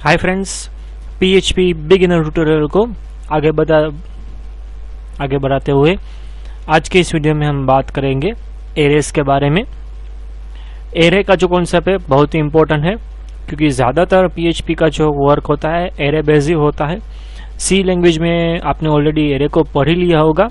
Hi friends, PHP beginner tutorial को आगे बढ़ाते हुए आज के इस वीडियो में हम बात करेंगे एरेस के बारे में। एरे का जो कॉन्सेप्ट है बहुत ही इम्पोर्टेंट है, क्योंकि ज़्यादातर PHP का जो वर्क होता है एरे बेस्ड ही होता है। सी लैंग्वेज में आपने ऑलरेडी एरे को पढ़ ही लिया होगा।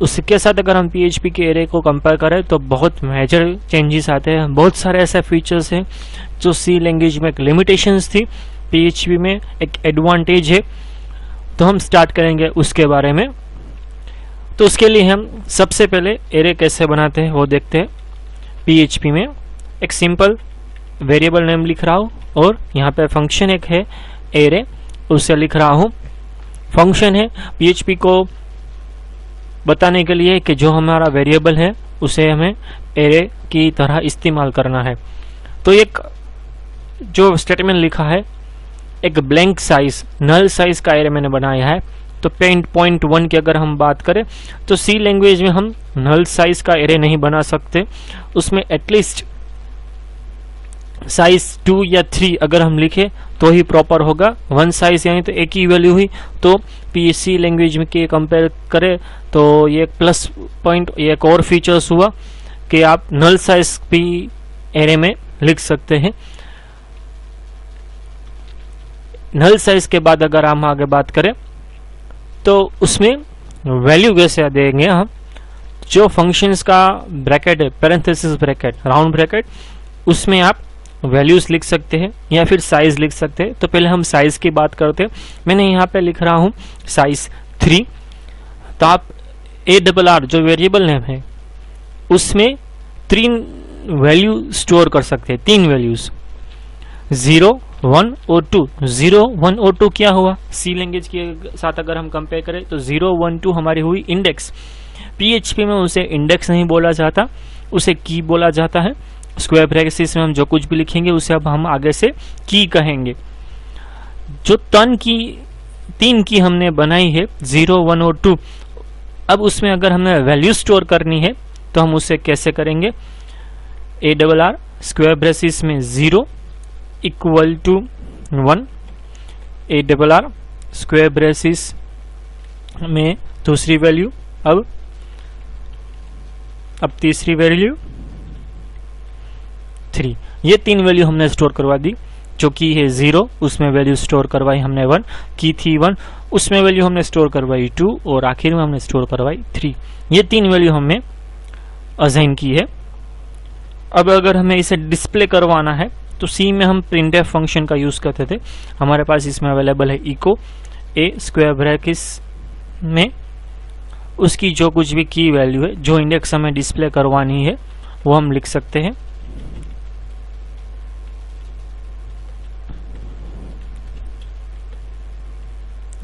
उसके साथ अगर हम PHP के एरे को कंपेयर करें तो बहुत मेजर चेंजेस आते हैं। बहुत सारे ऐसे फीचर्स हैं जो सी लैंग्वेज में एक लिमिटेशंस थी, PHP में एक एडवांटेज है। तो हम स्टार्ट करेंगे उसके बारे में। तो उसके लिए हम सबसे पहले एरे कैसे बनाते हैं वो देखते हैं। PHP में एक सिंपल वेरिएबल नेम लिख रहा हूँ और यहाँ पे फंक्शन एक है एरे, उसे लिख रहा हूँ। फंक्शन है PHP को बताने के लिए कि जो हमारा वेरिएबल है उसे हमें एरे की तरह इस्तेमाल करना है। तो एक जो स्टेटमेंट लिखा है, एक ब्लैंक साइज नल साइज का एरे मैंने बनाया है। तो पॉइंट 1 की अगर हम बात करें तो सी लैंग्वेज में हम नल साइज का एरे नहीं बना सकते। उसमें एटलीस्ट साइज 2 या 3 अगर हम लिखे तो ही प्रॉपर होगा। 1 साइज यानी तो एक ही वैल्यू हुई। तो PHP लैंग्वेज में के कंपेयर करें तो ये प्लस पॉइंट, ये एक और फीचर्स हुआ कि आप नल साइज भी एरे में लिख सकते हैं। नल साइज के बाद अगर हम आगे बात करें तो उसमें वैल्यू कैसे देंगे हम। जो फंक्शंस का ब्रैकेट है, पैरेंथेसिस ब्रैकेट, राउंड ब्रैकेट, उसमें आप वैल्यूज लिख सकते हैं या फिर साइज लिख सकते हैं। तो पहले हम साइज की बात करते हैं। मैंने यहाँ पे लिख रहा हूँ साइज 3। तो आप ARR जो वेरिएबल नेम है उसमें 3 वैल्यू स्टोर कर सकते हैं, 3 वैल्यूज 0, 1 और 2। 0, 1 और 2 क्या हुआ सी लैंग्वेज के साथ अगर हम कंपेयर करें तो 0, 1, 2 हमारी हुई इंडेक्स। PHP में उसे इंडेक्स नहीं बोला जाता, उसे की बोला जाता है। स्क्वायर ब्रैकेट्स में हम जो कुछ भी लिखेंगे उसे अब हम आगे से की कहेंगे। जो 3 की हमने बनाई है 0, 1 और 2, अब उसमें अगर हमें वैल्यू स्टोर करनी है तो हम उसे कैसे करेंगे। ARR स्क्वायर ब्रैकेट्स में 0 equal to 1, ARR square brackets में दूसरी वैल्यू, अब तीसरी वैल्यू 3। ये 3 वैल्यू हमने स्टोर करवा दी। जो की है 0 उसमें वैल्यू स्टोर करवाई हमने 1, की थी 1 उसमें वैल्यू हमने स्टोर करवाई 2 और आखिर में हमने स्टोर करवाई 3। ये 3 वैल्यू हमने असाइन की है। अब अगर हमें इसे डिस्प्ले करवाना है तो सी में हम printf फंक्शन का यूज करते थे। हमारे पास इसमें अवेलेबल है इको ए स्क्वायर ब्रैकेट्स में उसकी जो कुछ भी की वैल्यू है, जो इंडेक्स हमें डिस्प्ले करवानी है वो हम लिख सकते हैं।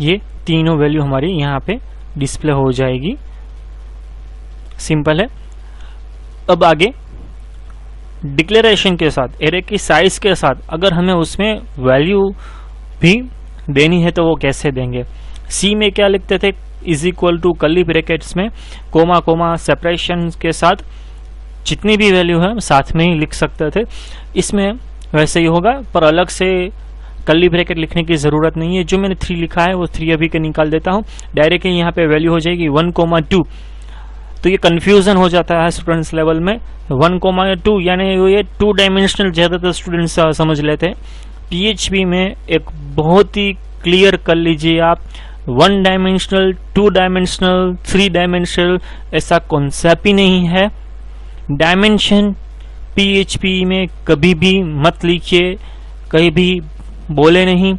ये तीनों वैल्यू हमारी यहाँ पे डिस्प्ले हो जाएगी। सिंपल है। अब आगे डिक्लेरेशन के साथ, एरे की साइज के साथ अगर हमें उसमें वैल्यू भी देनी है तो वो कैसे देंगे। सी में क्या लिखते थे, is equal to curly brackets में कोमा सेपरेशन के साथ जितनी भी वैल्यू है साथ में ही लिख सकते थे। इसमें वैसे ही होगा, पर अलग से कर्ली ब्रैकेट लिखने की जरूरत नहीं है। जो मैंने 3 लिखा है वो 3 अभी के निकाल देता हूँ। डायरेक्टली यहाँ पे वैल्यू हो जाएगी 1, 2। तो ये कंफ्यूजन हो जाता है स्टूडेंट्स लेवल में। 1, 2 यानी ये 2 डायमेंशनल ज्यादातर स्टूडेंट्स समझ लेते हैं। PHP में एक बहुत ही क्लियर कर लीजिए आप, 1 डायमेंशनल, 2 डायमेंशनल, 3 डायमेंशनल ऐसा कॉन्सेप्ट ही नहीं है। डायमेंशन PHP में कभी भी मत लिखिए, कहीं भी बोले नहीं।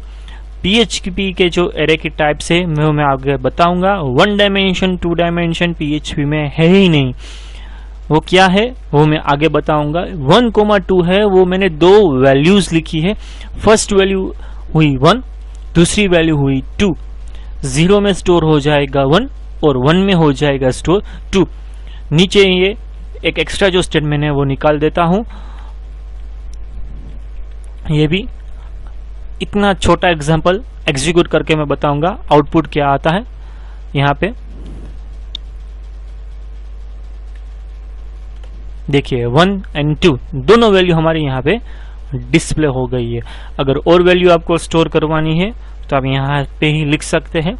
PHP के जो एरे की टाइप्स है मैं आगे बताऊंगा। 1 डायमेंशन, 2 डायमेंशन PHP में है ही नहीं। वो क्या है वो मैं आगे बताऊंगा। 1, 2 है वो मैंने 2 वैल्यूज लिखी है। फर्स्ट वैल्यू हुई 1, दूसरी वैल्यू हुई 2। 0 में स्टोर हो जाएगा 1 और 1 में हो जाएगा स्टोर 2। नीचे ये एक एक्स्ट्रा जो स्टेटमेंट है वो निकाल देता हूं। ये भी इतना छोटा एग्जांपल एग्जीक्यूट करके मैं बताऊंगा आउटपुट क्या आता है। यहाँ पे देखिए 1 और 2 दोनों वैल्यू हमारे यहाँ पे डिस्प्ले हो गई है। अगर और वैल्यू आपको स्टोर करवानी है तो आप यहाँ पे ही लिख सकते हैं।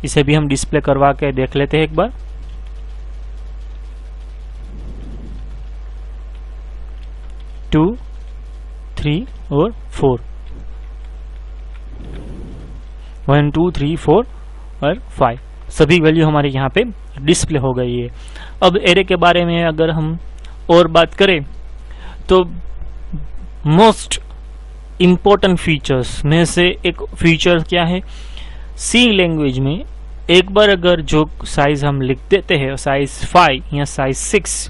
इसे भी हम डिस्प्ले करवा के देख लेते हैं एक बार। टू, 3 और 4, 1 2 3 4 और 5 सभी वैल्यू हमारे यहाँ पे डिस्प्ले हो गई है। अब एरे के बारे में अगर हम और बात करें तो मोस्ट इम्पोर्टेंट फीचर्स में से एक फीचर क्या है, सी लैंग्वेज में एक बार अगर जो साइज हम लिख देते हैं साइज 5 या साइज 6,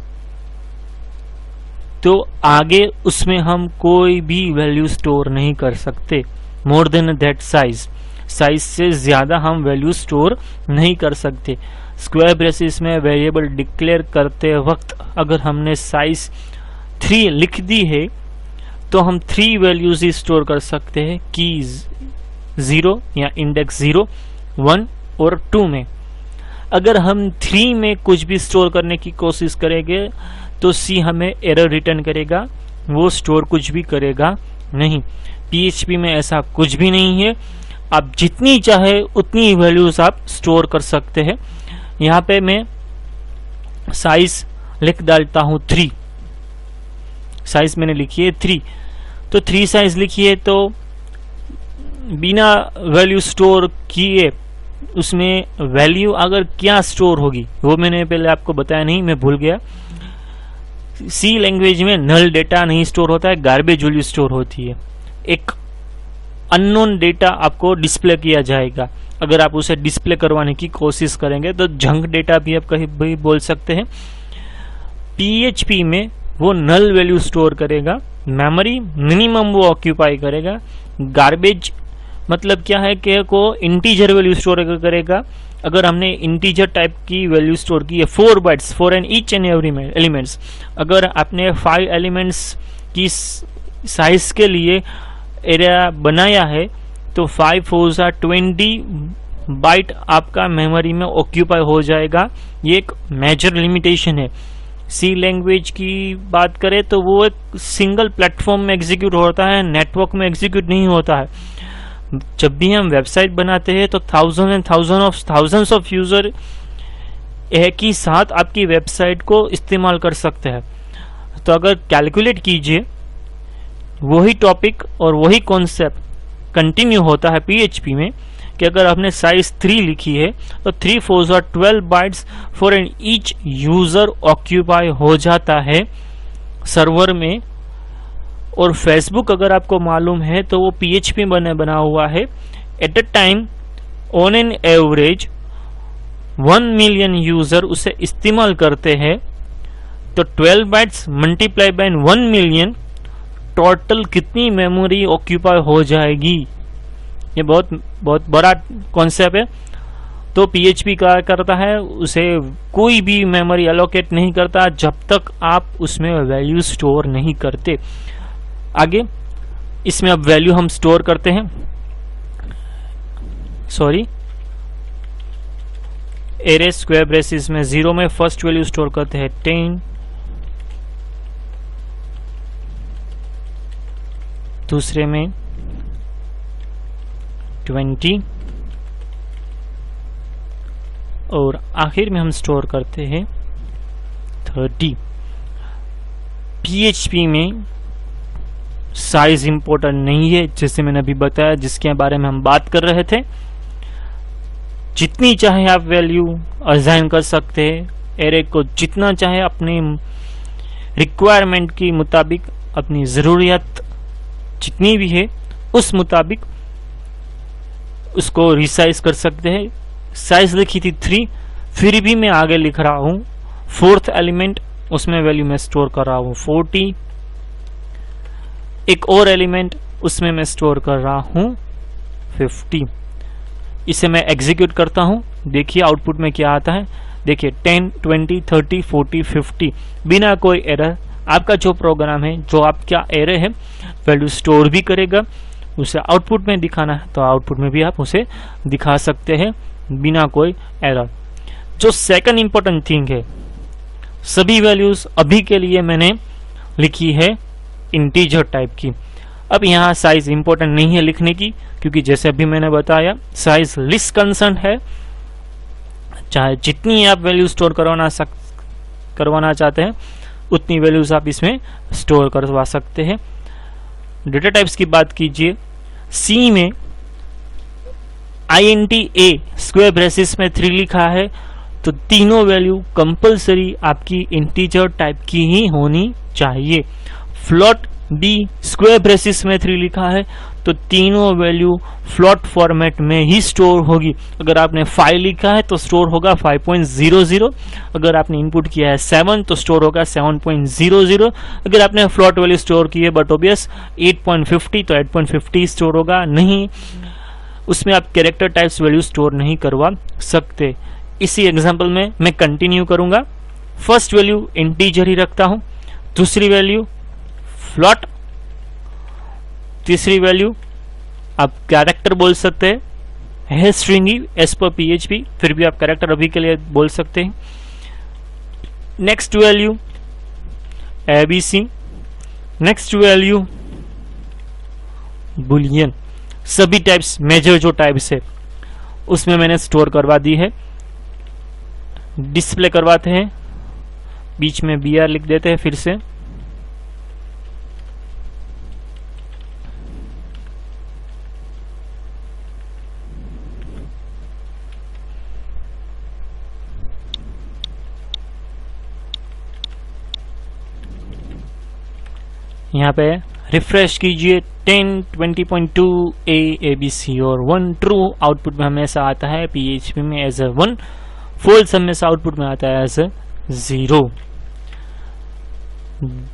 तो आगे उसमें हम कोई भी वैल्यू स्टोर नहीं कर सकते। मोर देन दैट साइज से ज्यादा हम वैल्यू स्टोर नहीं कर सकते। स्क्वायर ब्रेसेस में वेरिएबल डिक्लेयर करते वक्त अगर हमने साइज 3 लिख दी है तो हम 3 वैल्यूज ही स्टोर कर सकते हैं, की 0 या इंडेक्स 0, 1 और 2 में। अगर हम 3 में कुछ भी स्टोर करने की कोशिश करेंगे तो सी हमें एरर रिटर्न करेगा, वो स्टोर कुछ भी करेगा नहीं। PHP में ऐसा कुछ भी नहीं है, आप जितनी चाहे उतनी वैल्यूज आप स्टोर कर सकते हैं। यहाँ पे मैं साइज लिख डालता हूँ 3, साइज मैंने लिखी है 3, तो 3 साइज लिखिए तो बिना वैल्यू स्टोर किए उसमें वैल्यू अगर क्या स्टोर होगी वो मैंने पहले आपको बताया नहीं, मैं भूल गया। सी लैंग्वेज में नल डेटा नहीं स्टोर होता है, गार्बेज वैल्यू स्टोर होती है। एक अननोन डेटा आपको डिस्प्ले किया जाएगा, अगर आप उसे डिस्प्ले करवाने की कोशिश करेंगे तो जंक डेटा भी आप कहीं भी बोल सकते हैं। PHP में वो नल वैल्यू स्टोर करेगा, मेमोरी मिनिमम वो ऑक्यूपाई करेगा। गार्बेज मतलब क्या है कि को इंटीजर वैल्यू स्टोर करेगा। अगर हमने इंटीजर टाइप की वैल्यू स्टोर की है 4 bytes for an each and every elements, अगर आपने 5 एलिमेंट्स की साइज के लिए एरिया बनाया है तो 5 4 20 बाइट आपका मेमोरी में ऑक्यूपाई हो जाएगा। ये एक मेजर लिमिटेशन है। सी लैंग्वेज की बात करें तो वो एक सिंगल प्लेटफॉर्म में एग्जीक्यूट होता है, नेटवर्क में एग्जीक्यूट नहीं होता है। जब भी हम वेबसाइट बनाते हैं तो थाउजेंड्स ऑफ यूजर एक ही साथ आपकी वेबसाइट को इस्तेमाल कर सकते हैं। तो अगर कैलकुलेट कीजिए वही टॉपिक और वही कॉन्सेप्ट कंटिन्यू होता है PHP में कि अगर आपने साइज 3 लिखी है तो 3 4 12 bytes for an each user occupy हो जाता है सर्वर में। और फेसबुक अगर आपको मालूम है तो वो PHP बना हुआ है। At a time on an average 1 million user उसे इस्तेमाल करते हैं, तो 12 bytes multiply by 1 million total कितनी मेमोरी ऑक्यूपाई हो जाएगी। ये बहुत बहुत बड़ा कॉन्सेप्ट है। तो PHP क्या करता है, उसे कोई भी मेमोरी एलोकेट नहीं करता जब तक आप उसमें वैल्यू स्टोर नहीं करते। आगे इसमें अब वैल्यू हम स्टोर करते हैं, सॉरी एरे स्क्वायर ब्रेसेस में 0 में फर्स्ट वैल्यू स्टोर करते हैं 10, दूसरे में 20 और आखिर में हम स्टोर करते हैं 30। PHP में साइज इंपॉर्टेंट नहीं है, जैसे मैंने अभी बताया, जिसके बारे में हम बात कर रहे थे। जितनी चाहे आप वैल्यू असाइन कर सकते हैं, एरे को जितना चाहे अपनी रिक्वायरमेंट के मुताबिक, अपनी जरूरियत जितनी भी है उस मुताबिक उसको रिसाइज कर सकते हैं। साइज लिखी थी 3, फिर भी मैं आगे लिख रहा हूं 4th एलिमेंट, उसमें वैल्यू मैं स्टोर कर रहा हूं 40। एक और एलिमेंट उसमें मैं स्टोर कर रहा हूं 50। इसे मैं एग्जीक्यूट करता हूं, देखिए आउटपुट में क्या आता है। देखिए 10 20 30 40 50 बिना कोई एरर। आपका जो प्रोग्राम है, जो आपका एरे है, वैल्यू स्टोर भी करेगा। उसे आउटपुट में दिखाना है तो आउटपुट में भी आप उसे दिखा सकते हैं बिना कोई एरर। जो सेकंड इंपॉर्टेंट थिंग है, सभी वैल्यूज अभी के लिए मैंने लिखी है इंटीजर टाइप की। अब यहाँ साइज इंपॉर्टेंट नहीं है लिखने की, क्योंकि जैसे अभी मैंने बताया साइज लिस्ट कंसर्न है, चाहे जितनी आप वैल्यू स्टोर करवाना चाहते हैं उतनी वैल्यूज आप इसमें स्टोर करवा सकते हैं। डेटा टाइप्स की बात कीजिए, सी में INT A स्क्वायर ब्रेसिस में 3 लिखा है, तो तीनों वैल्यू कंपलसरी आपकी इंटीजर टाइप की ही होनी चाहिए। फ्लोट B स्क्वायर ब्रेसिस में 3 लिखा है, तो तीनों वैल्यू फ्लोट फॉर्मेट में ही स्टोर होगी। अगर आपने 5 लिखा है तो स्टोर होगा 5.00, अगर आपने इनपुट किया है 7 तो स्टोर होगा 7.00, अगर आपने फ्लोट वैल्यू स्टोर की है बट ऑब्वियस 8.50 तो 8.50 स्टोर होगा, नहीं उसमें आप कैरेक्टर टाइप्स वैल्यू स्टोर नहीं करवा सकते। इसी एग्जांपल में मैं कंटिन्यू करूंगा। फर्स्ट वैल्यू इंटीजर ही रखता हूं, दूसरी वैल्यू फ्लोट, तीसरी वैल्यू आप कैरेक्टर बोल सकते हैं, है स्ट्रिंग ही एज पर PHP, फिर भी आप कैरेक्टर अभी के लिए बोल सकते हैं। Next value ABC, next value Boolean. सभी टाइप्स मेजर जो टाइप्स है उसमें मैंने स्टोर करवा दी है। डिस्प्ले करवाते हैं, बीच में BR लिख देते हैं फिर से। यहाँ पे रिफ्रेश कीजिए 10, 20.2 ABC और 1 ट्रू आउटपुट में हमेशा आता है PHP में एज ए 1, फॉल्स हमेशा आउटपुट में आता है as a 0।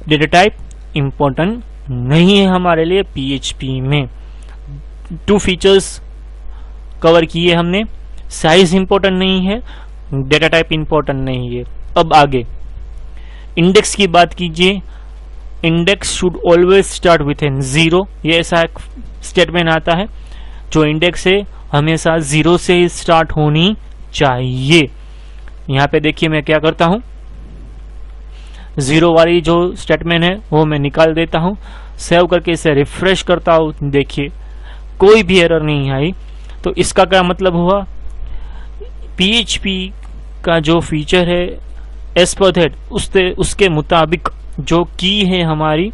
Data type important नहीं है हमारे लिए PHP में। 2 फीचर्स कवर किए हमने, साइज इंपॉर्टेंट नहीं है, डेटा टाइप इंपॉर्टेंट नहीं है। अब आगे इंडेक्स की बात कीजिए, index should always start with an 0, ये ऐसा एक स्टेटमेंट आता है, जो इंडेक्स है हमेशा 0 से ही स्टार्ट होनी चाहिए। यहाँ पे देखिए मैं क्या करता हूँ, 0 वाली जो स्टेटमेंट है वो मैं निकाल देता हूँ, सेव करके इसे रिफ्रेश करता हूँ, देखिए कोई भी एरर नहीं आई। तो इसका क्या मतलब हुआ, PHP का जो फीचर है एज पर दैट उसके मुताबिक जो की है हमारी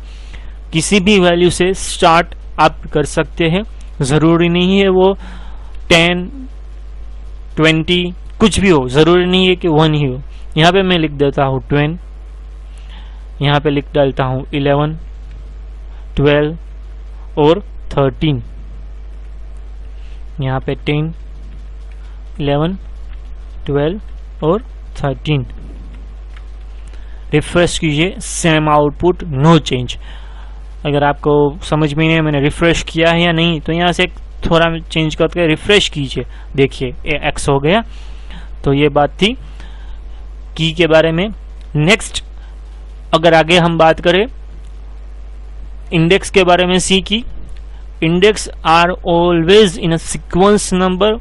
किसी भी वैल्यू से स्टार्ट आप कर सकते हैं। जरूरी नहीं है वो 10, 20 कुछ भी हो, जरूरी नहीं है कि 1 ही हो। यहाँ पे मैं लिख देता हूँ 10, यहाँ पे लिख डालता हूँ 11, 12 और 13, यहाँ पे 10, 11, 12 और 13। रिफ्रेश कीजिए, सेम आउटपुट, नो चेंज। अगर आपको समझ में नहीं है मैंने रिफ्रेश किया है या नहीं, तो यहाँ से थोड़ा चेंज करके रिफ्रेश कीजिए, देखिए X हो गया। तो ये बात थी की के बारे में। नेक्स्ट अगर आगे हम बात करें इंडेक्स के बारे में, सी की index are always in a sequence number,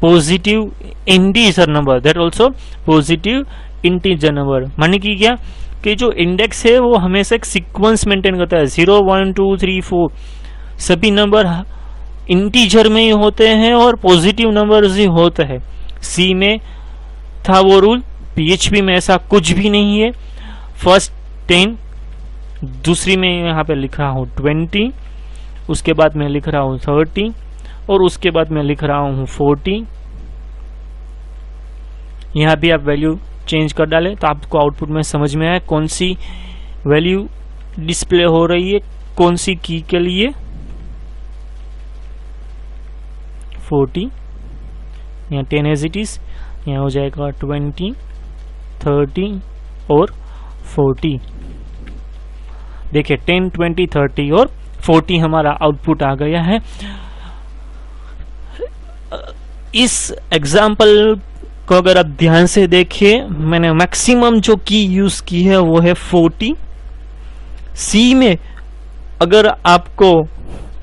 positive integer number, that also positive integer number. माने कि क्या कि जो इंडेक्स है वो हमेशा एक सीक्वेंस मेंटेन करता है, 0, 1, 2, 3, 4 सभी नंबर इंटीजर में ही होते हैं और पॉजिटिव नंबर्स ही होते हैं। सी में था वो रूल, PHP में ऐसा कुछ भी नहीं है। फर्स्ट 10, दूसरी में यहाँ पे लिख रहा हूँ 20, उसके बाद मैं लिख रहा हूँ 30 और उसके बाद मैं लिख रहा हूँ 40। यहाँ भी आप वैल्यू चेंज कर डालें तो आपको आउटपुट में समझ में आए कौन सी वैल्यू डिस्प्ले हो रही है कौन सी की के लिए। 40, यहाँ 10 एज इट इज, यहाँ हो जाएगा 20, 30 और 40। देखिए 10, 20, 30 और 40 हमारा आउटपुट आ गया है। इस एग्जाम्पल को अगर आप ध्यान से देखिए, मैंने मैक्सिमम जो की यूज की है वो है 40। सी में अगर आपको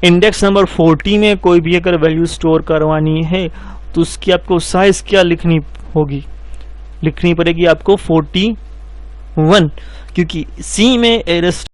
इंडेक्स नंबर 40 में कोई भी अगर वैल्यू स्टोर करवानी है तो उसकी आपको साइज क्या लिखनी होगी, लिखनी पड़ेगी आपको 40 1, क्योंकि सी में a